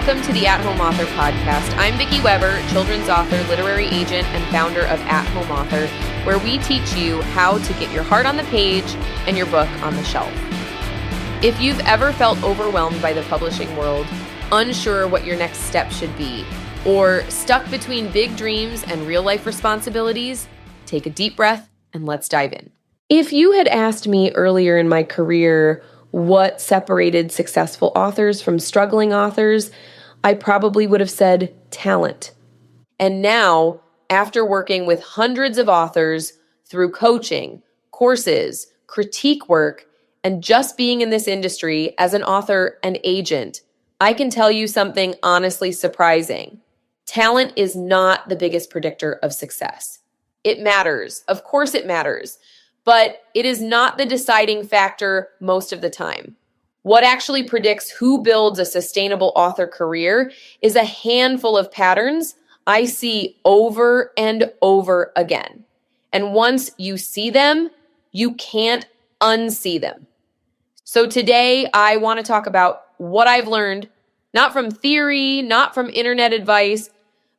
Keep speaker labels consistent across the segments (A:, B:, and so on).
A: Welcome to the At Home Author Podcast. I'm Vicky Weber, children's author, literary agent, and founder of At Home Author, where we teach you how to get your heart on the page and your book on the shelf. If you've ever felt overwhelmed by the publishing world, unsure what your next step should be, or stuck between big dreams and real-life responsibilities, take a deep breath and let's dive in. If you had asked me earlier in my career what separated successful authors from struggling authors, I probably would have said talent. And now, after working with hundreds of authors through coaching, courses, critique work, and just being in this industry as an author and agent, I can tell you something honestly surprising. Talent is not the biggest predictor of success. It matters. Of course it matters. But it is not the deciding factor most of the time. What actually predicts who builds a sustainable author career is a handful of patterns I see over and over again. And once you see them, you can't unsee them. So today I want to talk about what I've learned, not from theory, not from internet advice,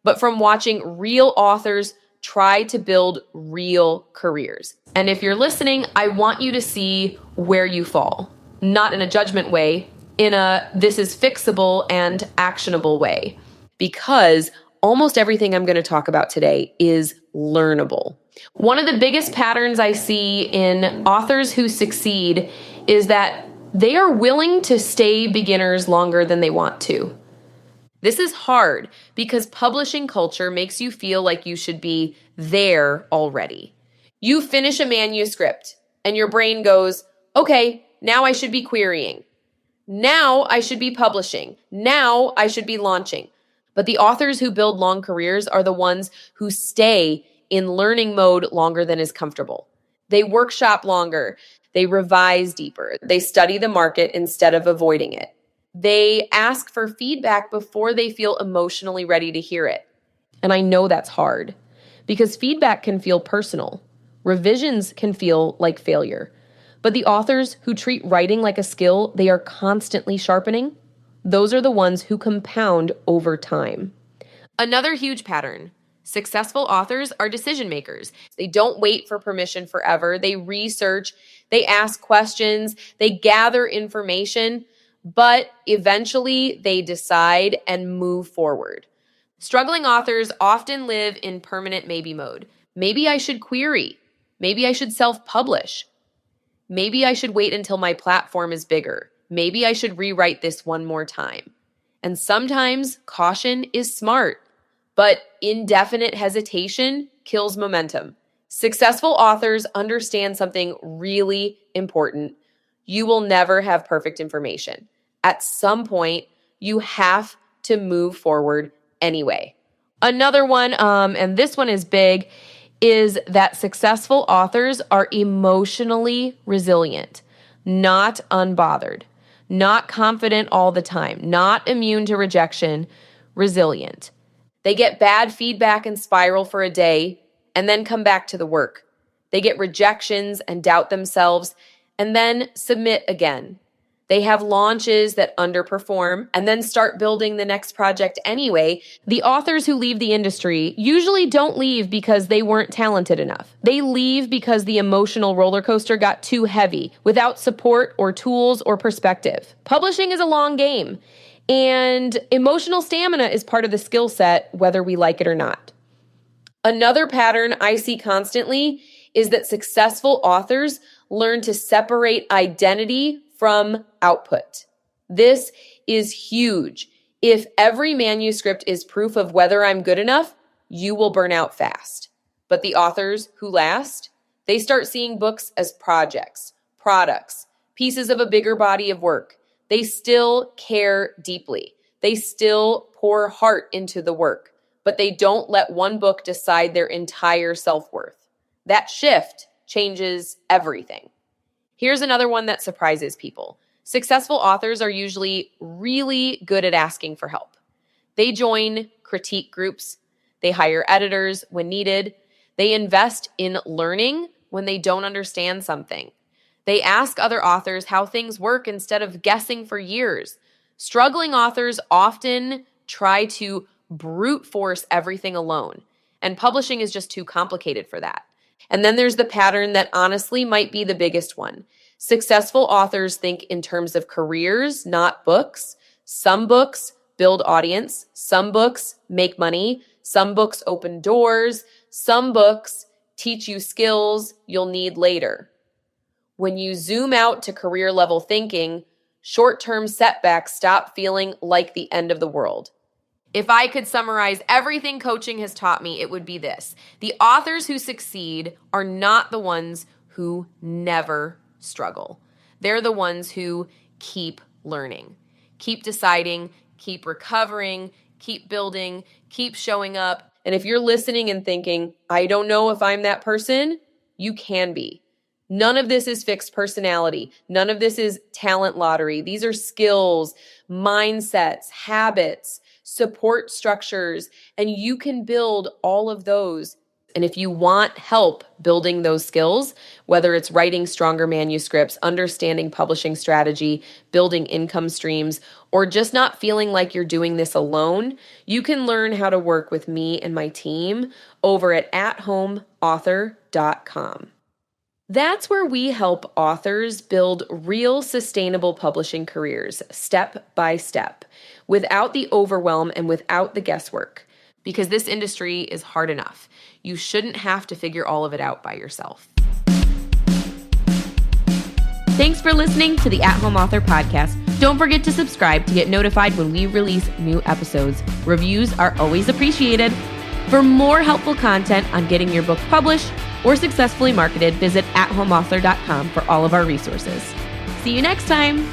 A: but from watching real authors try to build real careers. And if you're listening, I want you to see where you fall, not in a judgment way, in a this is fixable and actionable way, because almost everything I'm going to talk about today is learnable. One of the biggest patterns I see in authors who succeed is that they are willing to stay beginners longer than they want to. This is hard because publishing culture makes you feel like you should be there already. You finish a manuscript and your brain goes, okay, now I should be querying. Now I should be publishing. Now I should be launching. But the authors who build long careers are the ones who stay in learning mode longer than is comfortable. They workshop longer. They revise deeper. They study the market instead of avoiding it. They ask for feedback before they feel emotionally ready to hear it. And I know that's hard because feedback can feel personal. Revisions can feel like failure. But the authors who treat writing like a skill they are constantly sharpening, those are the ones who compound over time. Another huge pattern. Successful authors are decision makers. They don't wait for permission forever. They research, they ask questions, they gather information, but eventually they decide and move forward. Struggling authors often live in permanent maybe mode. Maybe I should query. Maybe I should self-publish. Maybe I should wait until my platform is bigger. Maybe I should rewrite this one more time. And sometimes caution is smart, but indefinite hesitation kills momentum. Successful authors understand something really important. You will never have perfect information. At some point, you have to move forward anyway. Another one, and this one is big, is that successful authors are emotionally resilient, not unbothered, not confident all the time, not immune to rejection, resilient. They get bad feedback and spiral for a day and then come back to the work. They get rejections and doubt themselves and then submit again. They have launches that underperform and then start building the next project anyway. The authors who leave the industry usually don't leave because they weren't talented enough. They leave because the emotional roller coaster got too heavy without support or tools or perspective. Publishing is a long game, and emotional stamina is part of the skill set, whether we like it or not. Another pattern I see constantly is that successful authors learn to separate identity from output. This is huge. If every manuscript is proof of whether I'm good enough, you will burn out fast. But the authors who last, they start seeing books as projects, products, pieces of a bigger body of work. They still care deeply. They still pour heart into the work, but they don't let one book decide their entire self-worth. That shift changes everything. Here's another one that surprises people. Successful authors are usually really good at asking for help. They join critique groups. They hire editors when needed. They invest in learning when they don't understand something. They ask other authors how things work instead of guessing for years. Struggling authors often try to brute force everything alone, and publishing is just too complicated for that. And then there's the pattern that honestly might be the biggest one. Successful authors think in terms of careers, not books. Some books build audience. Some books make money. Some books open doors. Some books teach you skills you'll need later. When you zoom out to career level thinking, short-term setbacks stop feeling like the end of the world. If I could summarize everything coaching has taught me, it would be this. The authors who succeed are not the ones who never struggle. They're the ones who keep learning, keep deciding, keep recovering, keep building, keep showing up. And if you're listening and thinking, I don't know if I'm that person, you can be. None of this is fixed personality. None of this is talent lottery. These are skills, mindsets, habits, support structures, and you can build all of those. And if you want help building those skills, whether it's writing stronger manuscripts, understanding publishing strategy, building income streams, or just not feeling like you're doing this alone, you can learn how to work with me and my team over at athomeauthor.com. That's where we help authors build real sustainable publishing careers step by step, without the overwhelm and without the guesswork, because this industry is hard enough. You shouldn't have to figure all of it out by yourself. Thanks for listening to the At Home Author Podcast. Don't forget to subscribe to get notified when we release new episodes. Reviews are always appreciated. For more helpful content on getting your book published or successfully marketed, visit athomeauthor.com for all of our resources. See you next time.